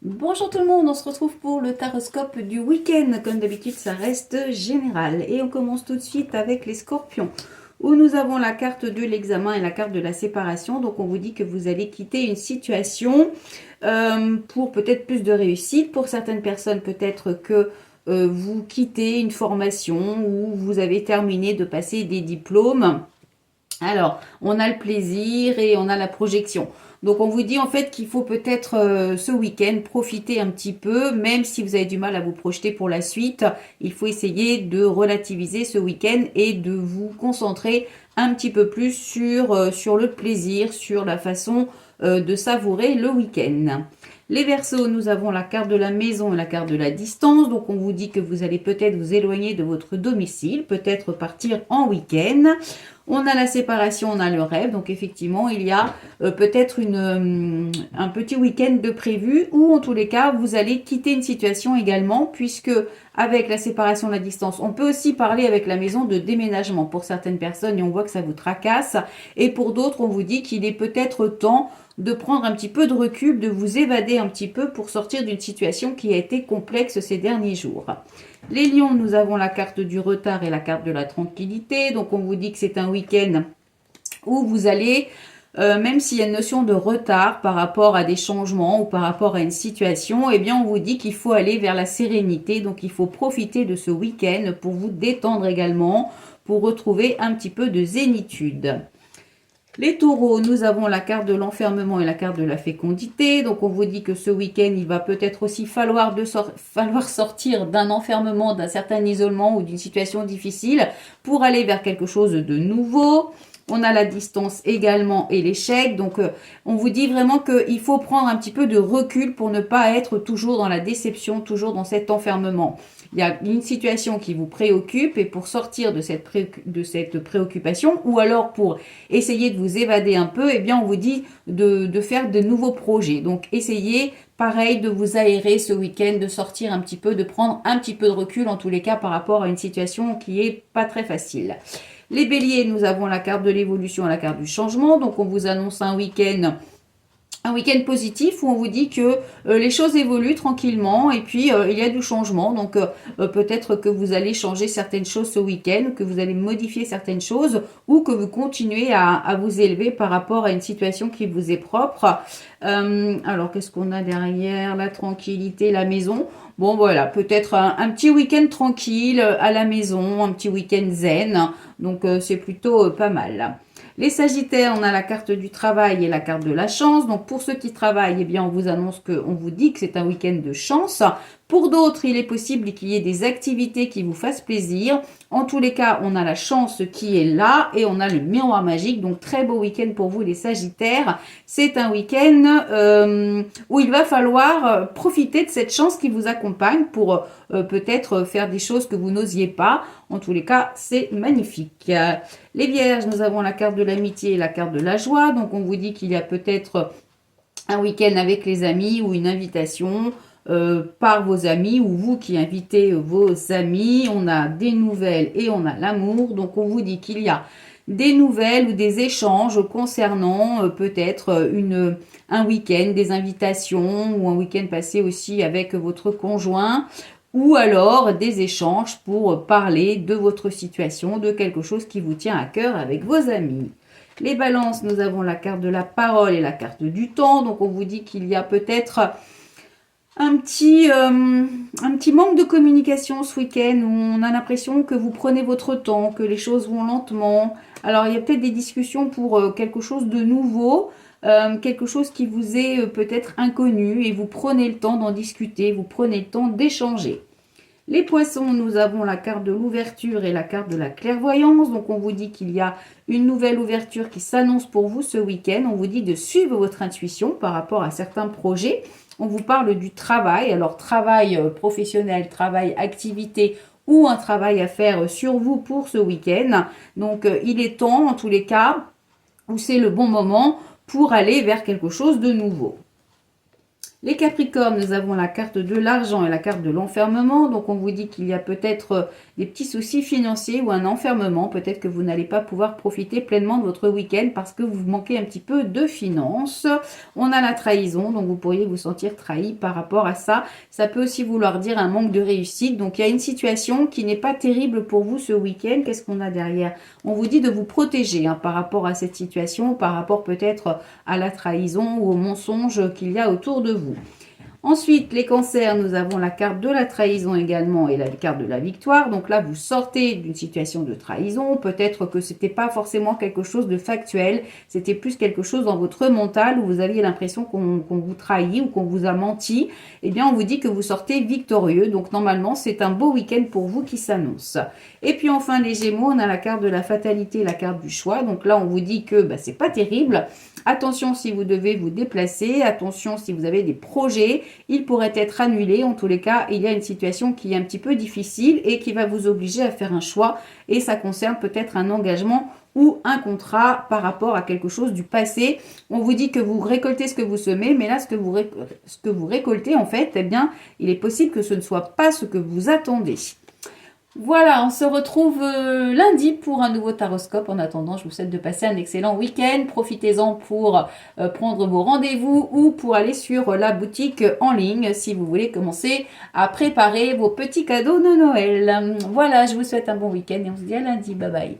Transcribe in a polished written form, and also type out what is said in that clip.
Bonjour tout le monde, on se retrouve pour le taroscope du week-end. Comme d'habitude, ça reste général. Et on commence tout de suite avec les scorpions, où nous avons la carte de l'examen et la carte de la séparation. Donc on vous dit que vous allez quitter une situation pour peut-être plus de réussite. Pour certaines personnes, peut-être que vous quittez une formation où vous avez terminé de passer des diplômes. Alors, on a le plaisir et on a la projection. Donc, on vous dit en fait qu'il faut peut-être ce week-end profiter un petit peu, même si vous avez du mal à vous projeter pour la suite. Il faut essayer de relativiser ce week-end et de vous concentrer un petit peu plus sur le plaisir, sur la façon de savourer le week-end. Les Verseaux, nous avons la carte de la maison et la carte de la distance. Donc, on vous dit que vous allez peut-être vous éloigner de votre domicile, peut-être partir en week-end. On a la séparation, on a le rêve. Donc, effectivement, il y a peut-être un petit week-end de prévu ou, en tous les cas, vous allez quitter une situation également, puisque avec la séparation, la distance, on peut aussi parler avec la maison de déménagement pour certaines personnes et on voit que ça vous tracasse. Et pour d'autres, on vous dit qu'il est peut-être temps de prendre un petit peu de recul, de vous évader un petit peu pour sortir d'une situation qui a été complexe ces derniers jours. Les lions, nous avons la carte du retard et la carte de la tranquillité. Donc, on vous dit que c'est un week-end où vous allez, même s'il y a une notion de retard par rapport à des changements ou par rapport à une situation, eh bien, on vous dit qu'il faut aller vers la sérénité. Donc, il faut profiter de ce week-end pour vous détendre également, pour retrouver un petit peu de zénitude. Les taureaux, nous avons la carte de l'enfermement et la carte de la fécondité. Donc, on vous dit que ce week-end, il va peut-être aussi falloir sortir d'un enfermement, d'un certain isolement ou d'une situation difficile pour aller vers quelque chose de nouveau. On a la distance également et l'échec. Donc, on vous dit vraiment qu'il faut prendre un petit peu de recul pour ne pas être toujours dans la déception, toujours dans cet enfermement. Il y a une situation qui vous préoccupe et pour sortir de cette préoccupation ou alors pour essayer de vous évader un peu, eh bien on vous dit de faire de nouveaux projets. Donc essayez pareil de vous aérer ce week-end, de sortir un petit peu, de prendre un petit peu de recul en tous les cas par rapport à une situation qui est pas très facile. Les béliers, nous avons la carte de l'évolution et la carte du changement. Donc on vous annonce un week-end positif où on vous dit que les choses évoluent tranquillement et puis il y a du changement. Donc peut-être que vous allez changer certaines choses ce week-end, que vous allez modifier certaines choses ou que vous continuez à vous élever par rapport à une situation qui vous est propre. Alors qu'est-ce qu'on a derrière? La tranquillité, la maison. Bon voilà, peut-être un petit week-end tranquille à la maison, un petit week-end zen. Donc c'est plutôt pas mal. Les Sagittaires, on a la carte du travail et la carte de la chance. Donc pour ceux qui travaillent, eh bien on vous annonce on vous dit que c'est un week-end de chance. Pour d'autres, il est possible qu'il y ait des activités qui vous fassent plaisir. En tous les cas, on a la chance qui est là et on a le miroir magique. Donc très beau week-end pour vous les Sagittaires. C'est un week-end où il va falloir profiter de cette chance qui vous accompagne pour peut-être faire des choses que vous n'osiez pas. En tous les cas, c'est magnifique. Les Vierges, nous avons la carte de l'amitié et la carte de la joie. Donc, on vous dit qu'il y a peut-être un week-end avec les amis ou une invitation par vos amis ou vous qui invitez vos amis. On a des nouvelles et on a l'amour. Donc, on vous dit qu'il y a des nouvelles ou des échanges concernant peut-être un week-end, des invitations ou un week-end passé aussi avec votre conjoint ou alors des échanges pour parler de votre situation, de quelque chose qui vous tient à cœur avec vos amis. Les balances, nous avons la carte de la parole et la carte du temps. Donc, on vous dit qu'il y a peut-être un petit manque de communication ce week-end où on a l'impression que vous prenez votre temps, que les choses vont lentement. Alors, il y a peut-être des discussions pour quelque chose de nouveau, quelque chose qui vous est peut-être inconnu et vous prenez le temps d'en discuter, vous prenez le temps d'échanger. Les poissons, nous avons la carte de l'ouverture et la carte de la clairvoyance. Donc, on vous dit qu'il y a une nouvelle ouverture qui s'annonce pour vous ce week-end. On vous dit de suivre votre intuition par rapport à certains projets. On vous parle du travail. Alors, travail professionnel, travail activité ou un travail à faire sur vous pour ce week-end. Donc, il est temps, en tous les cas, où c'est le bon moment pour aller vers quelque chose de nouveau. Les Capricornes, nous avons la carte de l'argent et la carte de l'enfermement. Donc, on vous dit qu'il y a peut-être des petits soucis financiers ou un enfermement. Peut-être que vous n'allez pas pouvoir profiter pleinement de votre week-end parce que vous manquez un petit peu de finances. On a la trahison, donc vous pourriez vous sentir trahi par rapport à ça. Ça peut aussi vouloir dire un manque de réussite. Donc, il y a une situation qui n'est pas terrible pour vous ce week-end. Qu'est-ce qu'on a derrière? On vous dit de vous protéger par rapport à cette situation, par rapport peut-être à la trahison ou au mensonge qu'il y a autour de vous. Ensuite, les cancers, nous avons la carte de la trahison également et la carte de la victoire. Donc là, vous sortez d'une situation de trahison. Peut-être que ce n'était pas forcément quelque chose de factuel. C'était plus quelque chose dans votre mental où vous aviez l'impression qu'on vous trahit ou qu'on vous a menti. Eh bien, on vous dit que vous sortez victorieux. Donc normalement, c'est un beau week-end pour vous qui s'annonce. Et puis enfin, les Gémeaux, on a la carte de la fatalité, la carte du choix. Donc là, on vous dit que c'est pas terrible. Attention si vous devez vous déplacer. Attention si vous avez des projets. Il pourrait être annulé. En tous les cas, il y a une situation qui est un petit peu difficile et qui va vous obliger à faire un choix. Et ça concerne peut-être un engagement ou un contrat par rapport à quelque chose du passé. On vous dit que vous récoltez ce que vous semez, mais là, ce que vous récoltez, en fait, eh bien, il est possible que ce ne soit pas ce que vous attendez. Voilà, on se retrouve lundi pour un nouveau taroscope. En attendant, je vous souhaite de passer un excellent week-end. Profitez-en pour prendre vos rendez-vous ou pour aller sur la boutique en ligne si vous voulez commencer à préparer vos petits cadeaux de Noël. Voilà, je vous souhaite un bon week-end et on se dit à lundi. Bye bye.